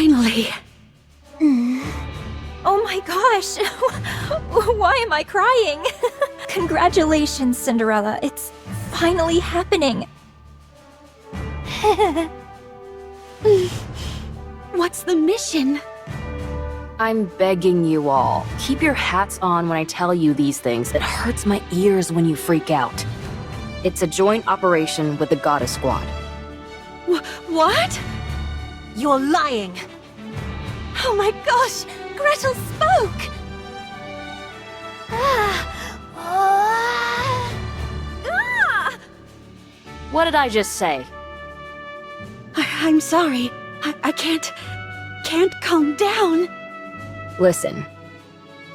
Finally. Oh my gosh! Why am I crying? Congratulations, Cinderella. It's finally happening. What's the mission? I'm begging you all, keep your hats on when I tell you these things. It hurts my ears when you freak out. It's a joint operation with the Goddess Squad. What? You're lying! Oh my gosh! Gretel spoke! What did I just say? I'm sorry. I can't calm down. Listen,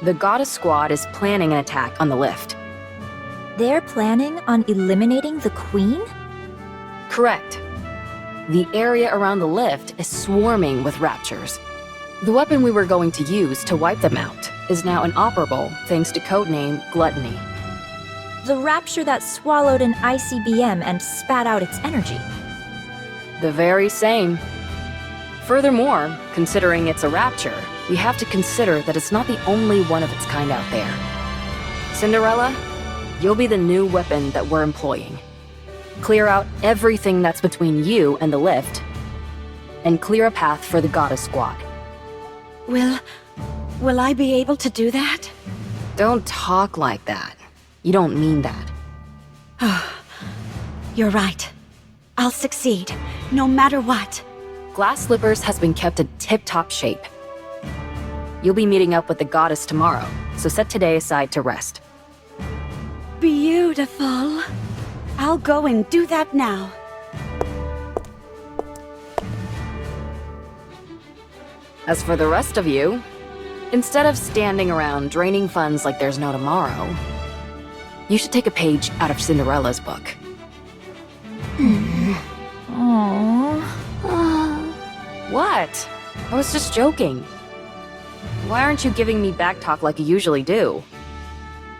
the Goddess Squad is planning an attack on the lift. They're planning on eliminating the Queen? Correct. The area around the lift is swarming with raptures. The weapon we were going to use to wipe them out is now inoperable thanks to codename Gluttony. The rapture that swallowed an ICBM and spat out its energy. The very same. Furthermore, considering it's a rapture, we have to consider that it's not the only one of its kind out there. Cinderella, you'll be the new weapon that we're employing. Clear out everything that's between you and the lift, and clear a path for the Goddess Squad. Will I be able to do that? Don't talk like that. You don't mean that. You're right. I'll succeed, no matter what. Glass Slippers has been kept in tip-top shape. You'll be meeting up with the goddess tomorrow, so set today aside to rest. Beautiful. I'll go and do that now. As for the rest of you, instead of standing around draining funds like there's no tomorrow, you should take a page out of Cinderella's book. What? I was just joking. Why aren't you giving me back talk like you usually do?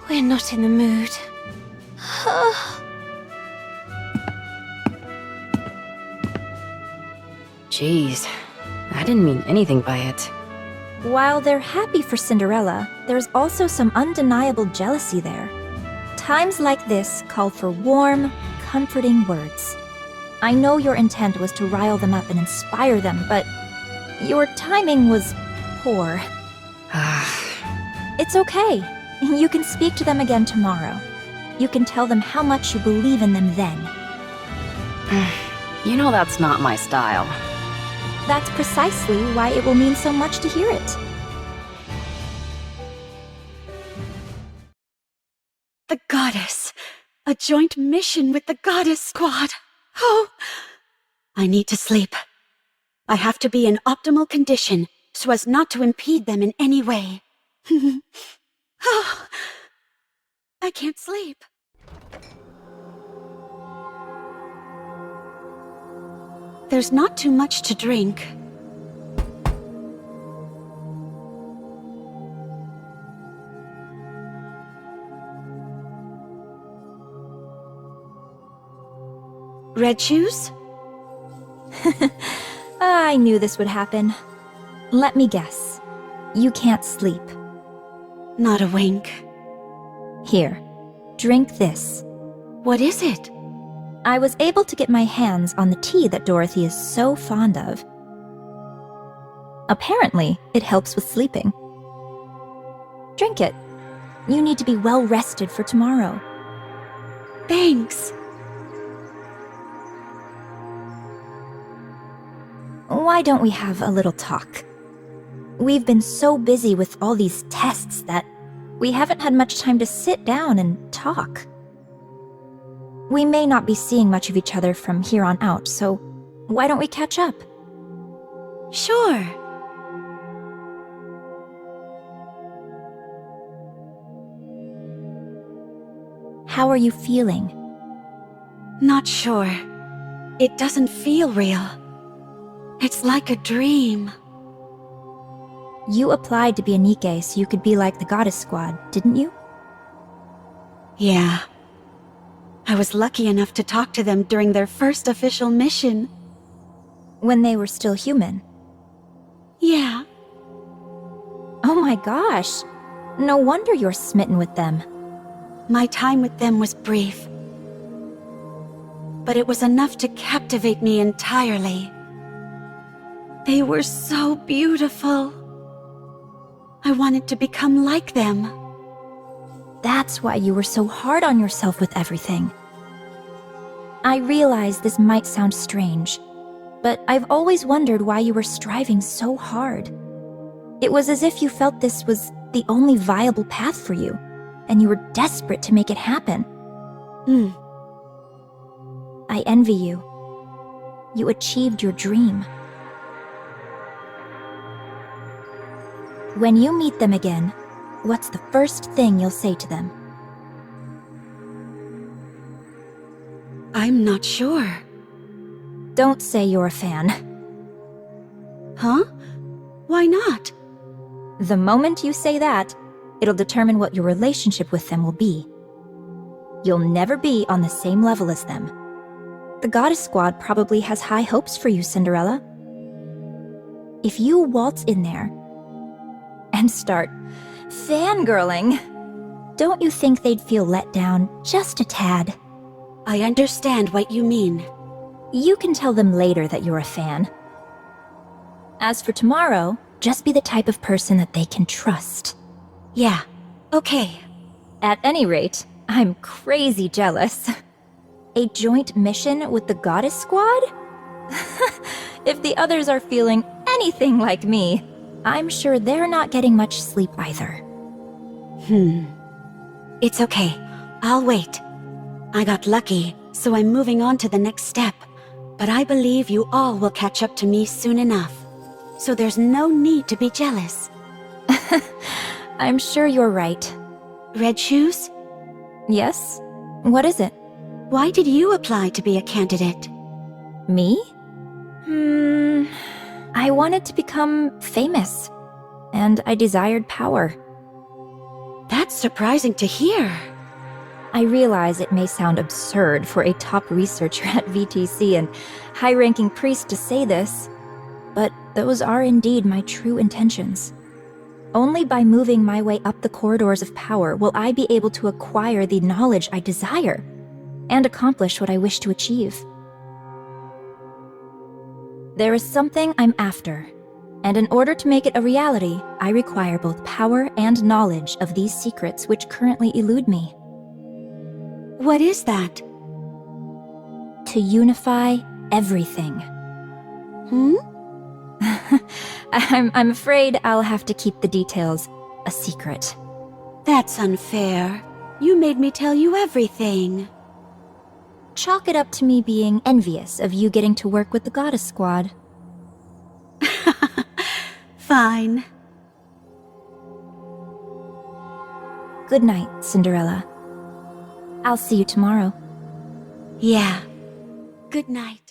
We're not in the mood. Jeez, I didn't mean anything by it. While they're happy for Cinderella, there's also some undeniable jealousy there. Times like this call for warm, comforting words. I know your intent was to rile them up and inspire them, but your timing was poor. It's okay. You can speak to them again tomorrow. You can tell them how much you believe in them then. You know that's not my style. That's precisely why it will mean so much to hear it. The goddess. A joint mission with the Goddess Squad. Oh, I need to sleep. I have to be in optimal condition so as not to impede them in any way. Oh, I can't sleep. There's not too much to drink. Red shoes? I knew this would happen. Let me guess. You can't sleep. Not a wink. Here, drink this. What is it? I was able to get my hands on the tea that Dorothy is so fond of. Apparently, it helps with sleeping. Drink it. You need to be well rested for tomorrow. Thanks. Why don't we have a little talk? We've been so busy with all these tests that we haven't had much time to sit down and talk. We may not be seeing much of each other from here on out, so why don't we catch up? Sure. How are you feeling? Not sure. It doesn't feel real. It's like a dream. You applied to be a NIKKE so you could be like the Goddess Squad, didn't you? Yeah. I was lucky enough to talk to them during their first official mission. When they were still human. Yeah. Oh my gosh. No wonder you're smitten with them. My time with them was brief, but it was enough to captivate me entirely. They were so beautiful. I wanted to become like them. That's why you were so hard on yourself with everything. I realize this might sound strange, but I've always wondered why you were striving so hard. It was as if you felt this was the only viable path for you, and you were desperate to make it happen. I envy you. You achieved your dream. When you meet them again, what's the first thing you'll say to them? I'm not sure. Don't say you're a fan. Huh? Why not? The moment you say that, it'll determine what your relationship with them will be. You'll never be on the same level as them. The Goddess Squad probably has high hopes for you, Cinderella. If you waltz in there and start fangirling, don't you think they'd feel let down just a tad? I understand what you mean. You can tell them later that you're a fan. As for tomorrow, just be the type of person that they can trust. Yeah, okay. At any rate, I'm crazy jealous. A joint mission with the Goddess Squad? If the others are feeling anything like me, I'm sure they're not getting much sleep either. It's okay. I'll wait. I got lucky, so I'm moving on to the next step. But I believe you all will catch up to me soon enough. So there's no need to be jealous. I'm sure you're right. Red Shoes? Yes? What is it? Why did you apply to be a candidate? Me? I wanted to become famous. And I desired power. That's surprising to hear. I realize it may sound absurd for a top researcher at VTC and high-ranking priest to say this, but those are indeed my true intentions. Only by moving my way up the corridors of power will I be able to acquire the knowledge I desire and accomplish what I wish to achieve. There is something I'm after, and in order to make it a reality, I require both power and knowledge of these secrets which currently elude me. What is that? To unify everything. I'm afraid I'll have to keep the details a secret. That's unfair. You made me tell you everything. Chalk it up to me being envious of you getting to work with the Goddess Squad. Fine. Good night, Cinderella. I'll see you tomorrow. Yeah. Good night.